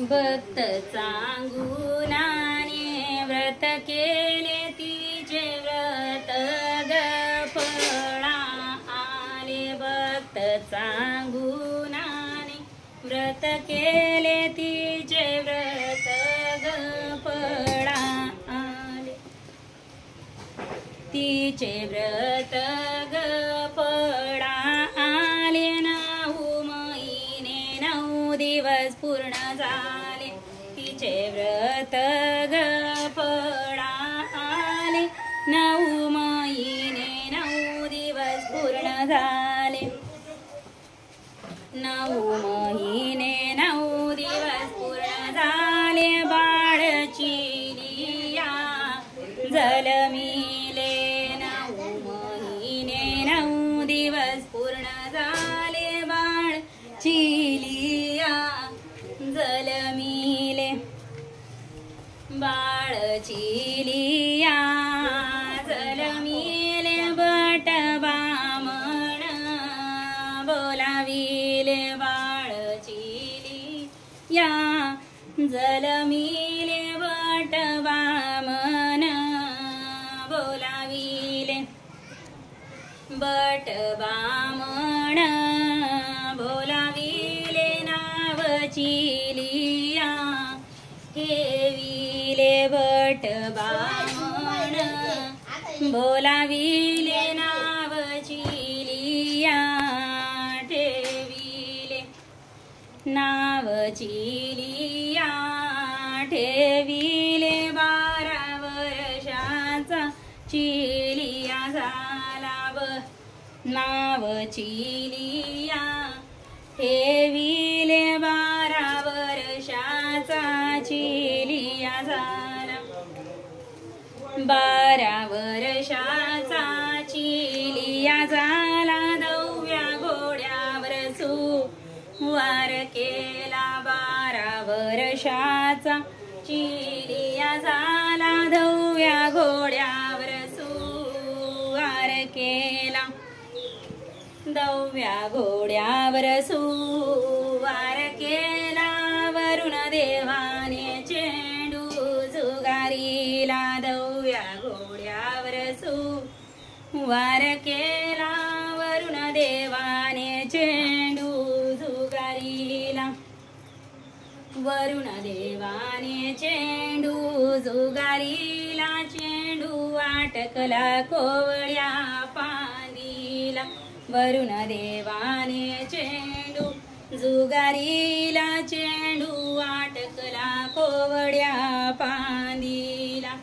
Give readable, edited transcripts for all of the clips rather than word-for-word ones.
भक्त चांगुनाने व्रत केले तिचे व्रत फळा आले। भक्त चांगुनाने व्रत केले तिचे व्रत फळा आले। तिचे व्रत फळा आले। 9 महिने 9 दिवस पूर्ण झाले। तिचे व्रत फळा आले। 9 महिने 9 दिवस पूर्ण झाले। 9 महिने 9 दिवस पूर्ण झाले। बाळ चिलिया जलमिले। 9 महिने 9 दिवस पूर्ण झाले। बाळ चिलिया जलमिले। बाळ चिलिया जलमिले। भट बामण बोलाविले। बाळ चिलिया जलमिले। भट बामण बोलाविले। भट बामण बोलाविले। नाव चिलिया ठेविले। भट बामण बोलाविले। नाव चिलिया ठेविले। नाव चिलिया ठेविले। 12 वर्षाचा चिलिया झाला। नाव चिलिया ठेविले। 12 वर्षाचा चिलिया झाला। 12 वर्षाचा चिलिया झाला। 9व्या घोड्यावर सुवार केला। 12 वर्षाचा चिलिया झाला। 9व्या घोड्यावर सुवार केला। 9व्या घोड्यावर सुवार केला। वरुण देवाने चेंडू झुगारीला। 9व्या घोड्यावर सुवार केला। वरुण देवाने चेंडू झुगारीला। वरुण देवाने चेंडू झुगारीला। चेंडू अटकला कोवळ्या फांदीला। वरुण देवाने चेंडू झुगारीला। चेंडू अटकला कोवळ्या फांदीला।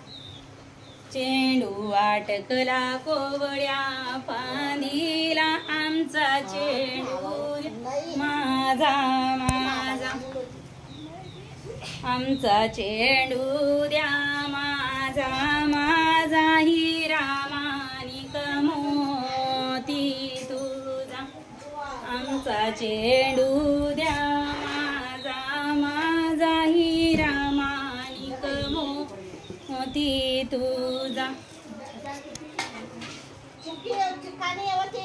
चेंडू अटकला कोवळ्या फांदीला। आमचा चेंडू माझा माझा। आमचा चेंडू द्या माझा माझा। हिरा माणिक मोती तुझा। आमचा चेंडू